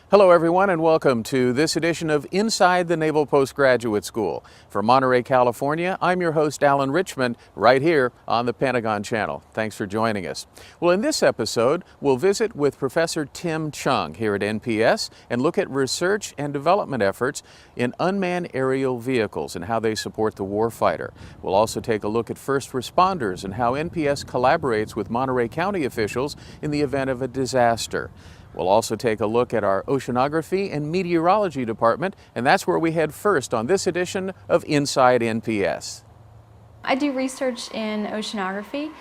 Hello everyone and welcome to this edition of Inside the Naval Postgraduate School. From Monterey, California, I'm your host Alan Richmond right here on the Pentagon Channel. Thanks for joining us. Well, in this episode, we'll visit with Professor Tim Chung here at NPS and look at research and development efforts in unmanned aerial vehicles and how they support the warfighter. We'll also take a look at first responders and how NPS collaborates with Monterey County officials in the event of a disaster. We'll also take a look at our oceanography and meteorology department, and that's where we head first on this edition of Inside NPS. I do research in oceanography,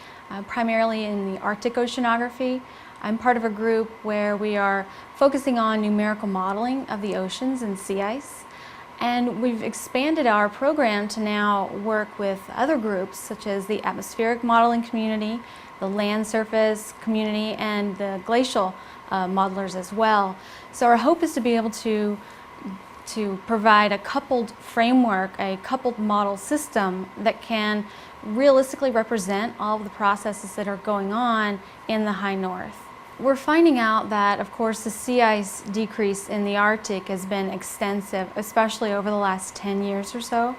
primarily in the Arctic oceanography. I'm part of a group where we are focusing on numerical modeling of the oceans and sea ice. And we've expanded our program to now work with other groups such as the atmospheric modeling community, the land surface community, and the glacial modelers as well. So our hope is to be able to provide a coupled framework, a coupled model system that can realistically represent all of the processes that are going on in the high north. We're finding out that, of course, the sea ice decrease in the Arctic has been extensive, especially over the last 10 years or so.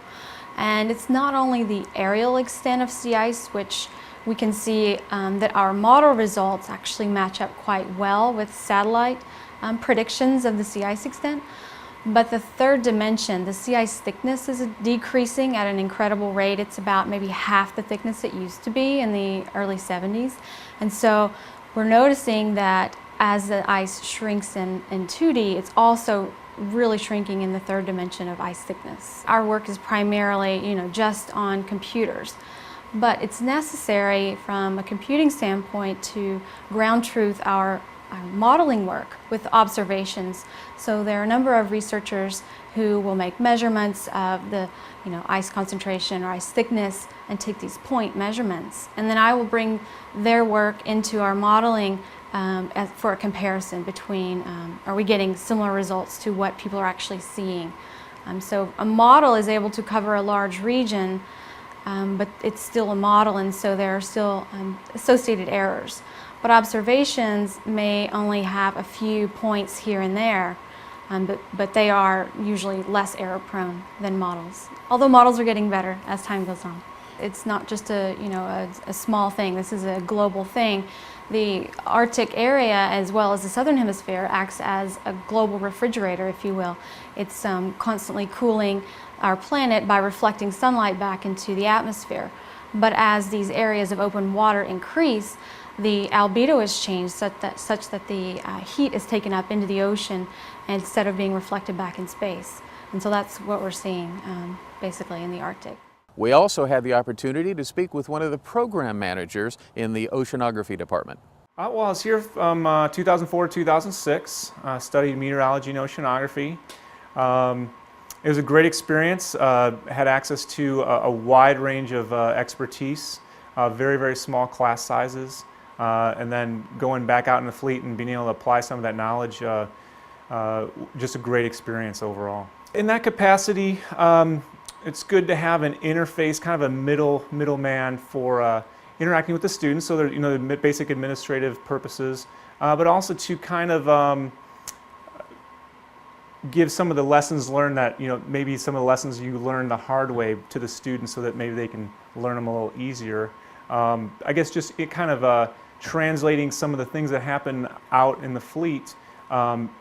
And it's not only the aerial extent of sea ice, which we can see that our model results actually match up quite well with satellite predictions of the sea ice extent. But the third dimension, the sea ice thickness, is decreasing at an incredible rate. It's about maybe half the thickness it used to be in the early 70s. And so we're noticing that as the ice shrinks in 2D, it's also really shrinking in the third dimension of ice thickness. Our work is primarily, just on computers. But it's necessary from a computing standpoint to ground truth our modeling work with observations. So there are a number of researchers who will make measurements of the ice concentration or ice thickness and take these point measurements. And then I will bring their work into our modeling for a comparison between are we getting similar results to what people are actually seeing. So a model is able to cover a large region, but it's still a model, and so there are still associated errors. But observations may only have a few points here and there, but they are usually less error prone than models. Although models are getting better as time goes on. It's not just a small thing. This is a global thing. The Arctic area, as well as the Southern Hemisphere, acts as a global refrigerator, if you will. It's constantly cooling our planet by reflecting sunlight back into the atmosphere. But as these areas of open water increase, the albedo is changed such that the heat is taken up into the ocean instead of being reflected back in space. And so that's what we're seeing basically in the Arctic. We also had the opportunity to speak with one of the program managers in the oceanography department. Well, I was here from 2004 to 2006, studied meteorology and oceanography. It was a great experience, had access to a wide range of expertise, very, very small class sizes, and then going back out in the fleet and being able to apply some of that knowledge, just a great experience overall. In that capacity, it's good to have an interface, kind of a middleman for interacting with the students, so they're, the basic administrative purposes, but also to kind of give some of the lessons learned that, maybe some of the lessons you learned the hard way to the students so that maybe they can learn them a little easier. I guess just it kind of translating some of the things that happen out in the fleet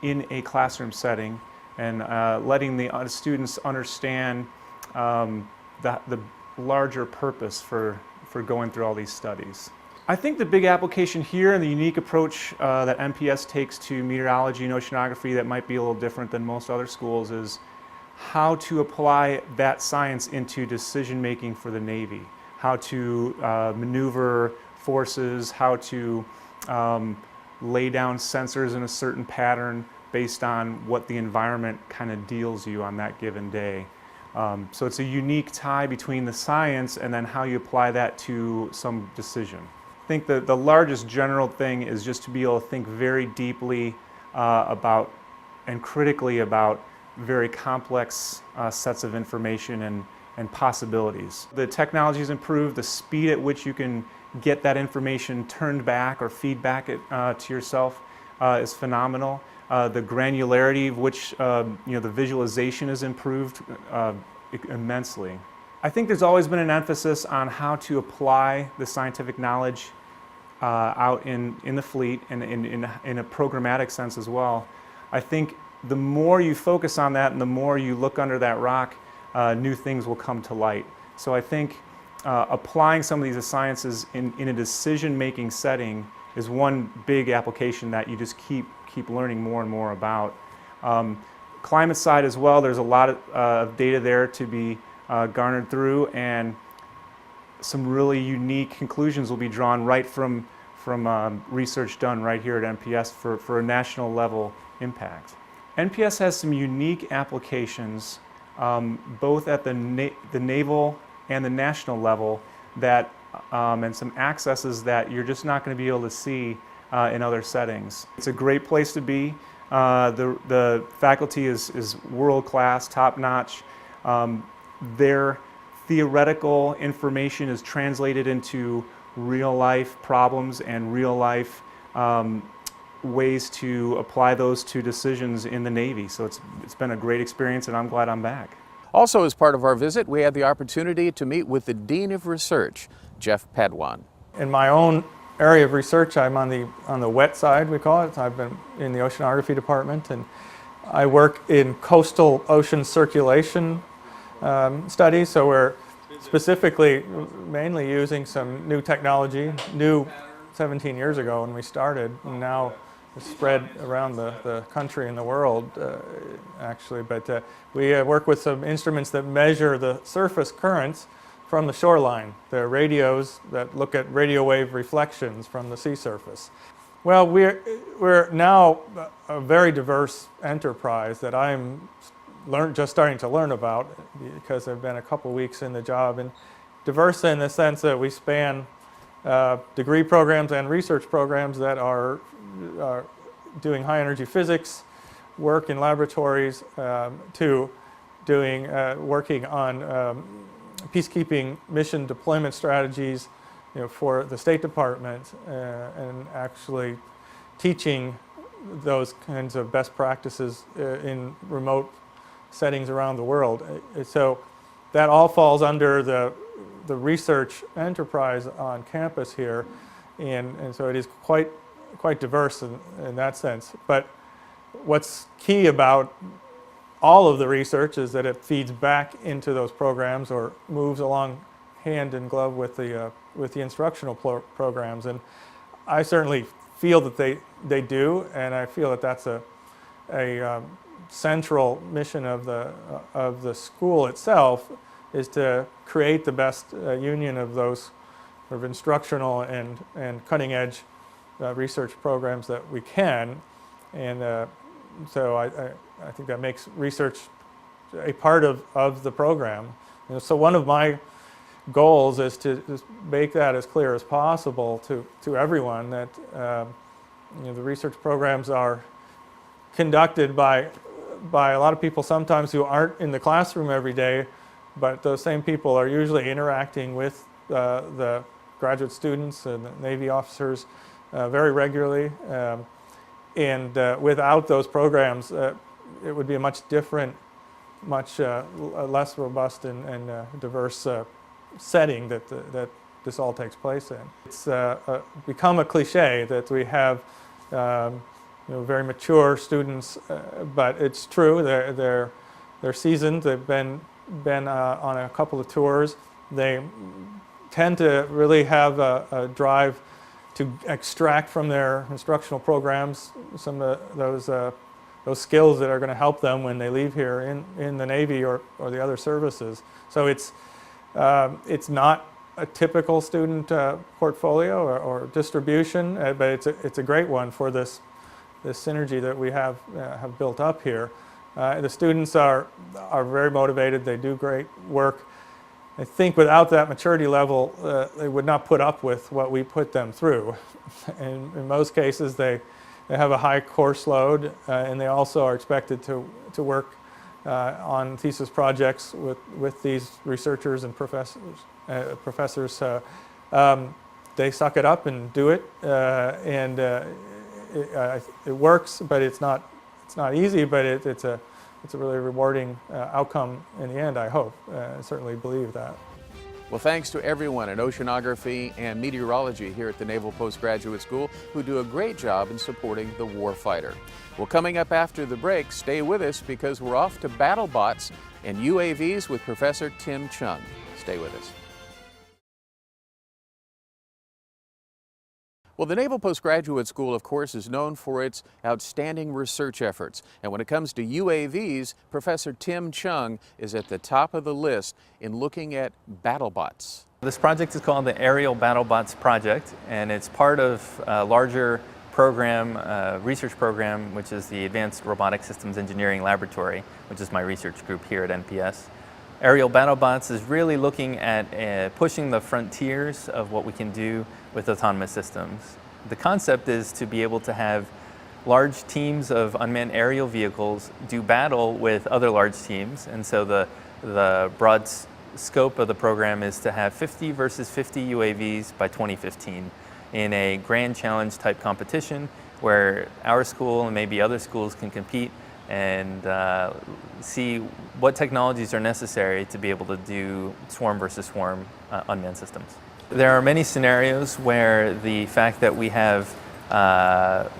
in a classroom setting and letting the students understand the larger purpose for going through all these studies. I think the big application here and the unique approach that NPS takes to meteorology and oceanography that might be a little different than most other schools is how to apply that science into decision making for the Navy, how to maneuver forces, how to lay down sensors in a certain pattern based on what the environment kind of deals you on that given day. So it's a unique tie between the science and then how you apply that to some decision. I think the largest general thing is just to be able to think very deeply about and critically about very complex sets of information and possibilities. The technology has improved, the speed at which you can get that information turned back or feedback to yourself is phenomenal. the granularity of which the visualization is improved immensely. I think there's always been an emphasis on how to apply the scientific knowledge out in the fleet and in a programmatic sense as well. I think the more you focus on that and the more you look under that rock, new things will come to light. So I think applying some of these sciences in a decision-making setting is one big application that you just keep learning more and more about. Climate side as well, there's a lot of data there to be garnered through, and some really unique conclusions will be drawn right from research done right here at NPS for a national level impact. NPS has some unique applications both at the naval and the national level that and some accesses that you're just not going to be able to see in other settings. It's a great place to be. The faculty is world-class, top-notch. Their theoretical information is translated into real-life problems and real-life ways to apply those to decisions in the Navy. So it's been a great experience, and I'm glad I'm back. Also, as part of our visit, we had the opportunity to meet with the Dean of Research, Jeff Pedwan. In my own area of research, I'm on the wet side, we call it. I've been in the oceanography department, and I work in coastal ocean circulation studies. So we're specifically mainly using some new technology, new 17 years ago when we started, and now it's spread around the country and the world, actually. But we work with some instruments that measure the surface currents from the shoreline. They're radios that look at radio wave reflections from the sea surface. Well, we're now a very diverse enterprise that I'm just starting to learn about, because I've been a couple weeks in the job. And diverse in the sense that we span degree programs and research programs that are doing high energy physics work in laboratories, to doing working on peacekeeping mission deployment strategies, for the State Department, and actually teaching those kinds of best practices in remote settings around the world. So that all falls under the research enterprise on campus here, and so it is quite diverse in that sense. But what's key about all of the research is that it feeds back into those programs or moves along hand in glove with the instructional programs, and I certainly feel that they do, and I feel that that's a central mission of the school itself, is to create the best union of those sort of instructional and cutting edge research programs that we can, and so I think that makes research a part of the program. So one of my goals is to just make that as clear as possible to everyone, that the research programs are conducted by a lot of people sometimes who aren't in the classroom every day, but those same people are usually interacting with the graduate students and the Navy officers very regularly. And without those programs, it would be a much different, much less robust and diverse setting that this all takes place in. It's become a cliche that we have very mature students, but it's true. They're seasoned. They've been on a couple of tours. They tend to really have a drive to extract from their instructional programs some of those skills that are going to help them when they leave here in the Navy or the other services. So it's not a typical student portfolio or distribution, but it's a great one for this synergy that we have built up here. The students are very motivated. They do great work. I think without that maturity level, they would not put up with what we put them through. And in most cases, they have a high course load, and they also are expected to work on thesis projects with these researchers and professors. They suck it up and do it, and it works, but it's not it's not easy, but it's a really rewarding outcome in the end, I hope. I certainly believe that. Well, thanks to everyone in oceanography and meteorology here at the Naval Postgraduate School who do a great job in supporting the warfighter. Well, coming up after the break, stay with us because we're off to BattleBots and UAVs with Professor Tim Chung. Stay with us. Well, the Naval Postgraduate School, of course, is known for its outstanding research efforts. And when it comes to UAVs, Professor Tim Chung is at the top of the list in looking at BattleBots. This project is called the Aerial BattleBots Project, and it's part of a larger program, research program, which is the Advanced Robotic Systems Engineering Laboratory, which is my research group here at NPS. Aerial BattleBots is really looking at pushing the frontiers of what we can do with autonomous systems. The concept is to be able to have large teams of unmanned aerial vehicles do battle with other large teams, and so the broad scope of the program is to have 50 versus 50 UAVs by 2015 in a grand challenge type competition where our school and maybe other schools can compete and see what technologies are necessary to be able to do swarm versus swarm unmanned systems. There are many scenarios where the fact that we have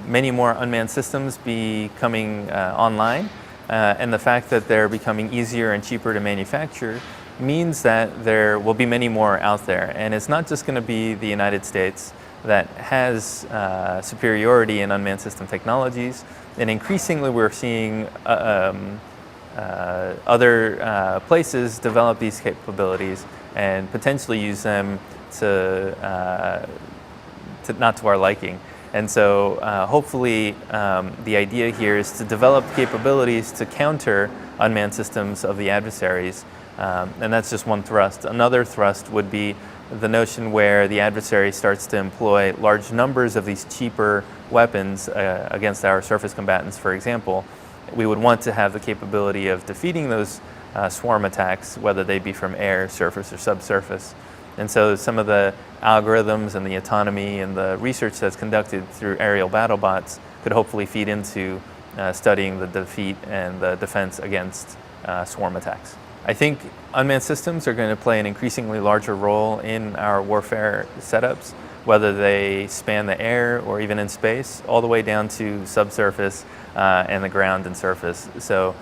many more unmanned systems becoming online and the fact that they're becoming easier and cheaper to manufacture means that there will be many more out there. And it's not just going to be the United States that has superiority in unmanned system technologies, and increasingly we're seeing other places develop these capabilities and potentially use them to not to our liking. And so hopefully the idea here is to develop capabilities to counter unmanned systems of the adversaries, and that's just one thrust. Another thrust would be the notion where the adversary starts to employ large numbers of these cheaper weapons against our surface combatants, for example. We would want to have the capability of defeating those swarm attacks, whether they be from air, surface, or subsurface. And so some of the algorithms and the autonomy and the research that's conducted through aerial BattleBots could hopefully feed into studying the defeat and the defense against swarm attacks. I think unmanned systems are going to play an increasingly larger role in our warfare setups, whether they span the air or even in space, all the way down to subsurface and the ground and surface. So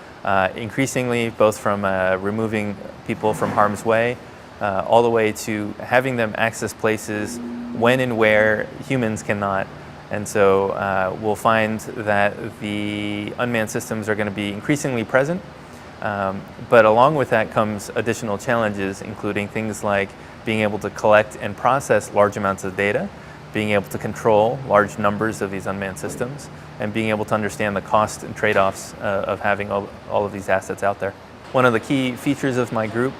increasingly, both from removing people from harm's way, all the way to having them access places when and where humans cannot. And so we'll find that the unmanned systems are going to be increasingly present. But along with that comes additional challenges, including things like being able to collect and process large amounts of data, being able to control large numbers of these unmanned systems, and being able to understand the cost and trade-offs of having all of these assets out there. One of the key features of my group,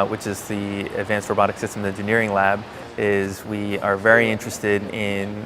which is the Advanced Robotic Systems Engineering Lab, is we are very interested in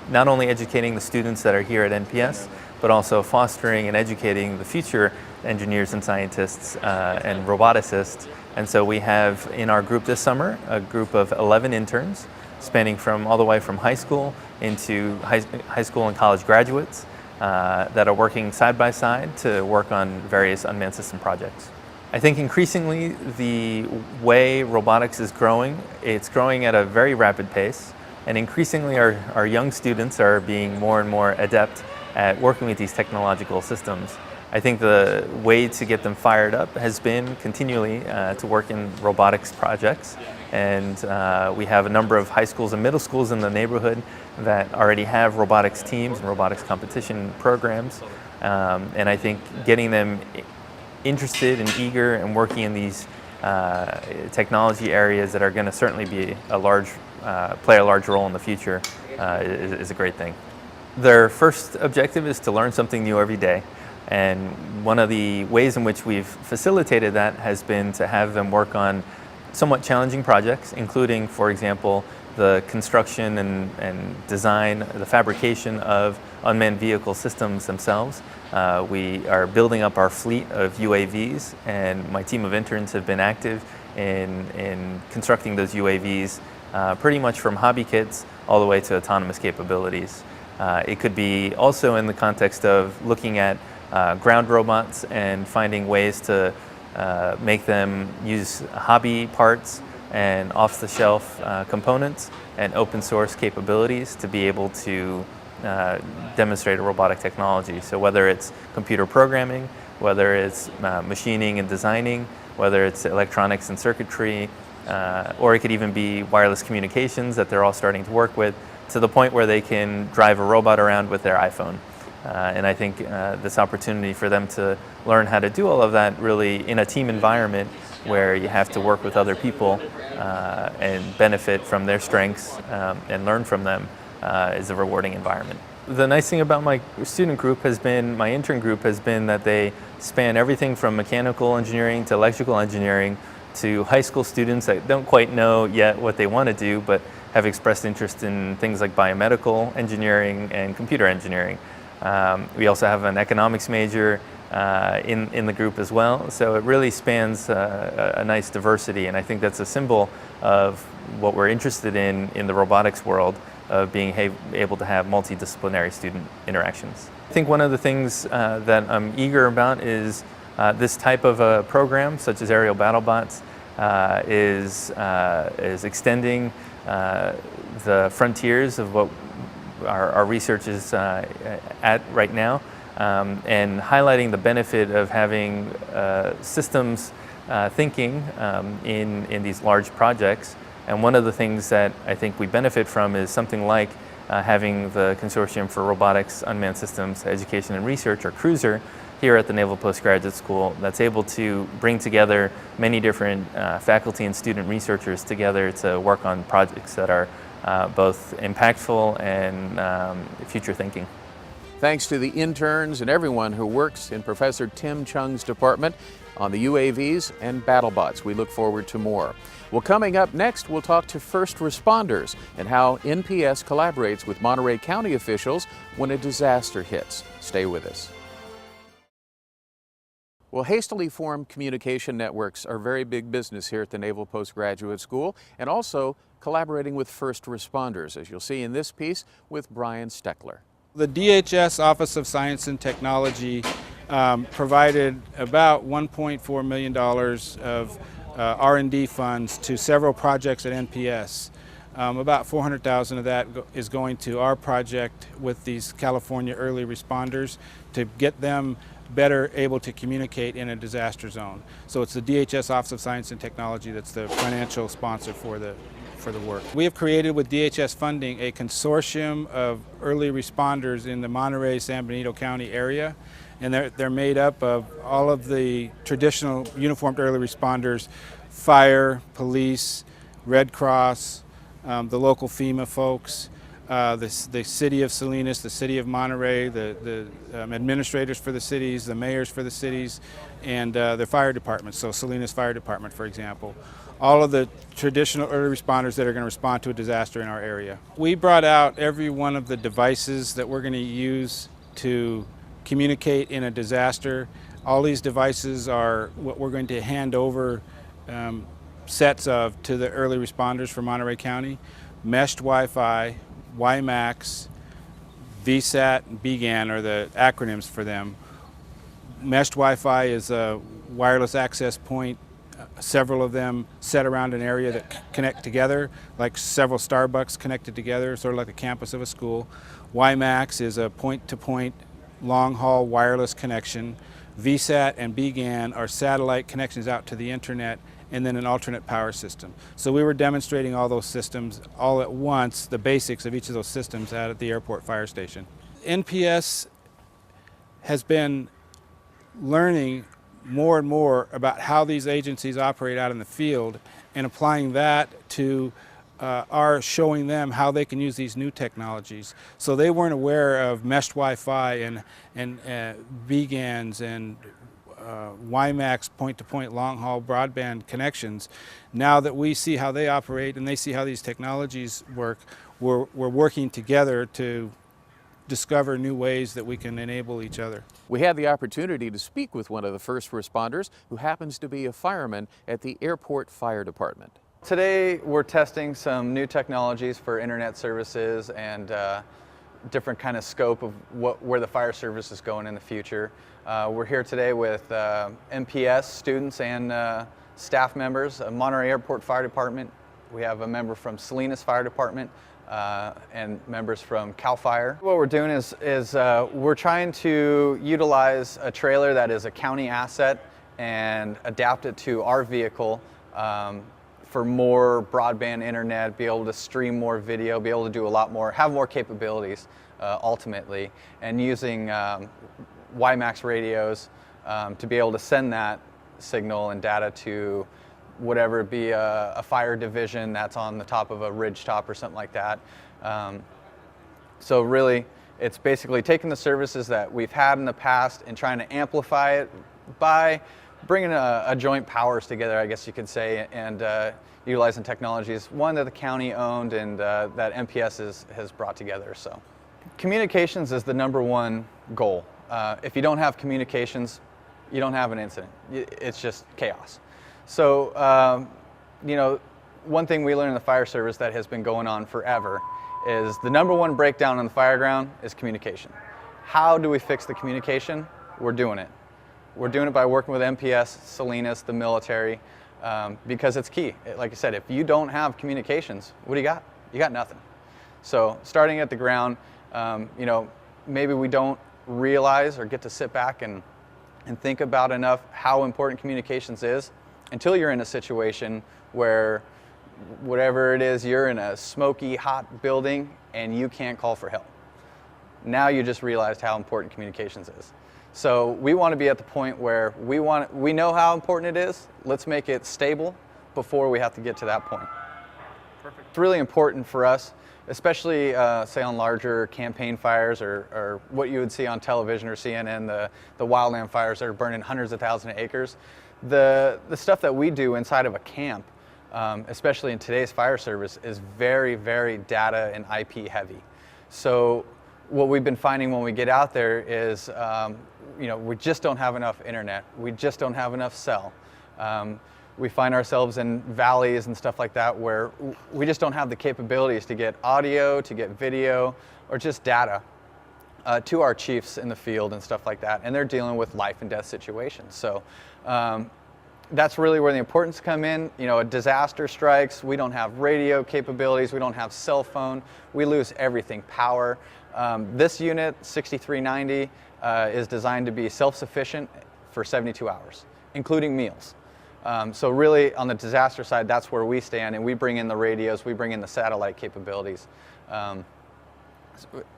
not only educating the students that are here at NPS, but also fostering and educating the future engineers and scientists and roboticists. And so we have in our group this summer a group of 11 interns spanning from all the way from high school into high school and college graduates that are working side by side to work on various unmanned system projects. I think increasingly the way robotics is growing, it's growing at a very rapid pace, and increasingly our young students are being more and more adept at working with these technological systems. I think the way to get them fired up has been continually to work in robotics projects, and we have a number of high schools and middle schools in the neighborhood that already have robotics teams and robotics competition programs, and I think getting them interested and eager and working in these technology areas that are going to certainly be play a large role in the future is a great thing. Their first objective is to learn something new every day. And one of the ways in which we've facilitated that has been to have them work on somewhat challenging projects, including, for example, the construction and design, the fabrication of unmanned vehicle systems themselves. We are building up our fleet of UAVs, and my team of interns have been active in constructing those UAVs pretty much from hobby kits all the way to autonomous capabilities. It could be also in the context of looking at ground robots and finding ways to make them use hobby parts and off-the-shelf components and open source capabilities to be able to demonstrate a robotic technology. So whether it's computer programming, whether it's machining and designing, whether it's electronics and circuitry, or it could even be wireless communications that they're all starting to work with, to the point where they can drive a robot around with their iPhone. And I think this opportunity for them to learn how to do all of that really in a team environment where you have to work with other people and benefit from their strengths and learn from them is a rewarding environment. The nice thing about my student group has been, my intern group has been that they span everything from mechanical engineering to electrical engineering to high school students that don't quite know yet what they want to do, but have expressed interest in things like biomedical engineering and computer engineering. We also have an economics major in the group as well, so it really spans a nice diversity, and I think that's a symbol of what we're interested in the robotics world, of being able to have multidisciplinary student interactions. I think one of the things that I'm eager about is this type of a program, such as aerial BattleBots, is extending the frontiers of what our research is at right now, and highlighting the benefit of having systems thinking in these large projects. And one of the things that I think we benefit from is something like having the Consortium for Robotics, Unmanned Systems, Education and Research, or CRUISER, here at the Naval Postgraduate School, that's able to bring together many different faculty and student researchers together to work on projects that are both impactful and future thinking. Thanks to the interns and everyone who works in Professor Tim Chung's department on the UAVs and BattleBots. We look forward to more. Well, coming up next, we'll talk to first responders and how NPS collaborates with Monterey County officials when a disaster hits. Stay with us. Well, hastily formed communication networks are very big business here at the Naval Postgraduate School, and also collaborating with first responders, as you'll see in this piece with Brian Steckler. The DHS Office of Science and Technology provided about $1.4 million of R&D funds to several projects at NPS. About $400,000 of that is going to our project with these California early responders to get them better able to communicate in a disaster zone. So it's the DHS Office of Science and Technology that's the financial sponsor for the work. We have created with DHS funding a consortium of early responders in the Monterey-San Benito County area, and they're made up of all of the traditional uniformed early responders: fire, police, Red Cross, the local FEMA folks, the city of Salinas, the city of Monterey, the administrators for the cities, the mayors for the cities, and the fire departments. So Salinas Fire Department, for example. All of the traditional early responders that are going to respond to a disaster in our area. We brought out every one of the devices that we're going to use to communicate in a disaster. All these devices are what we're going to hand over sets of to the early responders for Monterey County. Meshed Wi-Fi, WiMAX, VSAT, and BGAN are the acronyms for them. Meshed Wi-Fi is a wireless access point, several of them set around an area that connect together, like several Starbucks connected together, sort of like the campus of a school. WiMAX is a point-to-point long-haul wireless connection. VSAT and BGAN are satellite connections out to the internet, and then an alternate power system. So we were demonstrating all those systems all at once, the basics of each of those systems out at the airport fire station. NPS has been learning more and more about how these agencies operate out in the field and applying that to our showing them how they can use these new technologies. So they weren't aware of meshed Wi-Fi and BGANs and WiMAX point-to-point long-haul broadband connections. Now that we see how they operate and they see how these technologies work, we're working together to discover new ways that we can enable each other. We had the opportunity to speak with one of the first responders who happens to be a fireman at the Airport Fire Department. Today we're testing some new technologies for internet services and different kind of scope of where the fire service is going in the future. We're here today with NPS students and staff members, Monterey Airport Fire Department. We have a member from Salinas Fire Department and members from CAL FIRE. What we're doing is we're trying to utilize a trailer that is a county asset and adapt it to our vehicle for more broadband internet, be able to stream more video, be able to do a lot more, have more capabilities ultimately, and using WiMAX radios to be able to send that signal and data to whatever it be a fire division that's on the top of a ridge top or something like that. So really, it's basically taking the services that we've had in the past and trying to amplify it by bringing a joint powers together, I guess you could say, and utilizing technologies, one that the county owned and that NPS has brought together. So communications is the #1 goal. If you don't have communications, you don't have an incident. It's just chaos. So, you know, one thing we learned in the fire service that has been going on forever is the #1 breakdown on the fire ground is communication. How do we fix the communication? We're doing it. We're doing it by working with NPS, Salinas, the military, because it's key. Like I said, if you don't have communications, what do you got? You got nothing. So starting at the ground, you know, maybe we don't realize or get to sit back and think about enough how important communications is until you're in a situation where whatever it is, you're in a smoky, hot building and you can't call for help. Now you just realized how important communications is. So we want to be at the point where we know how important it is. Let's make it stable before we have to get to that point. Perfect. It's really important for us, especially say on larger campaign fires or what you would see on television or CNN, the wildland fires that are burning hundreds of thousands of acres. The stuff that we do inside of a camp, especially in today's fire service, is very, very data and IP heavy. So what we've been finding when we get out there is, you know, we just don't have enough internet. We just don't have enough cell. We find ourselves in valleys and stuff like that where we just don't have the capabilities to get audio, to get video, or just data to our chiefs in the field and stuff like that. And they're dealing with life and death situations. So that's really where the importance come in. You know, a disaster strikes, we don't have radio capabilities, we don't have cell phone, we lose everything, power. This unit, 6390, is designed to be self-sufficient for 72 hours, including meals. So really, on the disaster side, that's where we stand, and we bring in the radios, we bring in the satellite capabilities.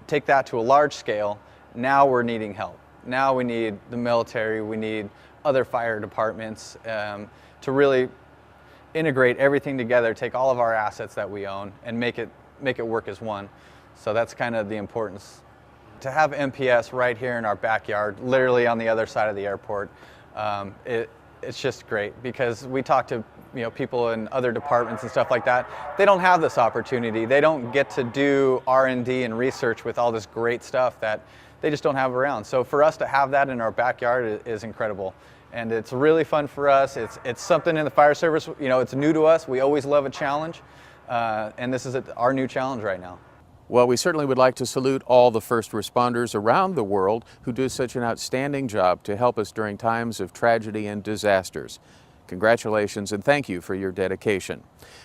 Take that to a large scale, now we're needing help. Now we need the military, we need other fire departments to really integrate everything together, take all of our assets that we own, and make it work as one. So that's kind of the importance. To have NPS right here in our backyard, literally on the other side of the airport, it's just great because we talk to people in other departments and stuff like that. They don't have this opportunity. They don't get to do R&D and research with all this great stuff that they just don't have around. So for us to have that in our backyard is incredible. And it's really fun for us. It's something in the fire service, it's new to us. We always love a challenge. And this is our new challenge right now. Well, we certainly would like to salute all the first responders around the world who do such an outstanding job to help us during times of tragedy and disasters. Congratulations and thank you for your dedication.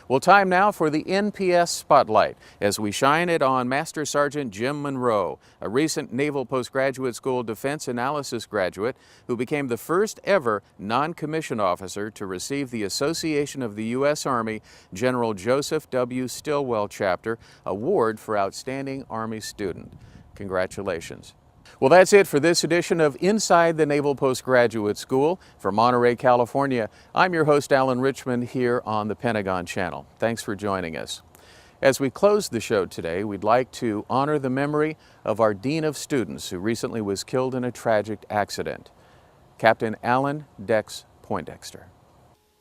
Well, time now for the NPS Spotlight as we shine it on Master Sergeant Jim Monroe, a recent Naval Postgraduate School Defense Analysis graduate who became the first ever non-commissioned officer to receive the Association of the U.S. Army General Joseph W. Stilwell Chapter Award for Outstanding Army Student. Congratulations. Well, that's it for this edition of Inside the Naval Postgraduate School. From Monterey, California, I'm your host, Alan Richmond, here on the Pentagon Channel. Thanks for joining us. As we close the show today, we'd like to honor the memory of our Dean of Students who recently was killed in a tragic accident, Captain Alan Dex Poindexter.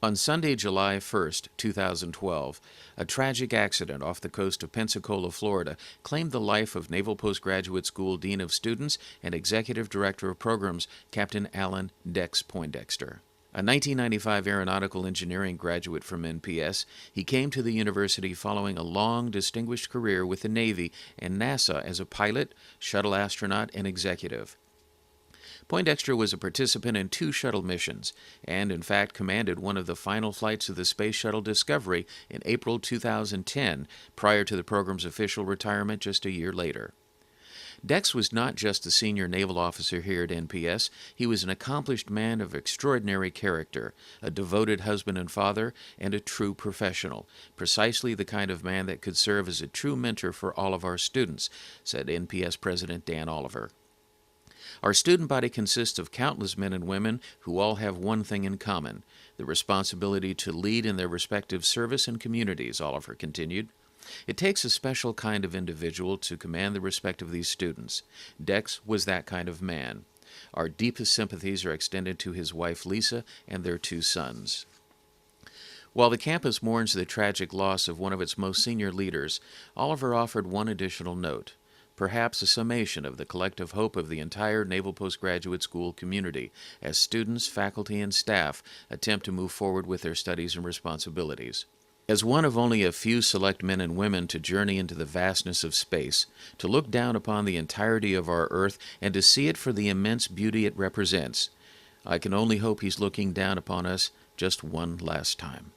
On Sunday, July 1st, 2012, a tragic accident off the coast of Pensacola, Florida, claimed the life of Naval Postgraduate School Dean of Students and Executive Director of Programs, Captain Alan Dex Poindexter. A 1995 aeronautical engineering graduate from NPS, he came to the university following a long, distinguished career with the Navy and NASA as a pilot, shuttle astronaut, and executive. Poindexter was a participant in 2 shuttle missions and, in fact, commanded one of the final flights of the Space Shuttle Discovery in April 2010, prior to the program's official retirement just a year later. Dex was not just a senior naval officer here at NPS. He was an accomplished man of extraordinary character, a devoted husband and father, and a true professional, precisely the kind of man that could serve as a true mentor for all of our students, said NPS President Dan Oliver. Our student body consists of countless men and women who all have one thing in common, the responsibility to lead in their respective service and communities, Oliver continued. It takes a special kind of individual to command the respect of these students. Dex was that kind of man. Our deepest sympathies are extended to his wife Lisa and their 2 sons. While the campus mourns the tragic loss of one of its most senior leaders, Oliver offered one additional note, perhaps a summation of the collective hope of the entire Naval Postgraduate School community as students, faculty, and staff attempt to move forward with their studies and responsibilities. As one of only a few select men and women to journey into the vastness of space, to look down upon the entirety of our Earth and to see it for the immense beauty it represents, I can only hope he's looking down upon us just one last time.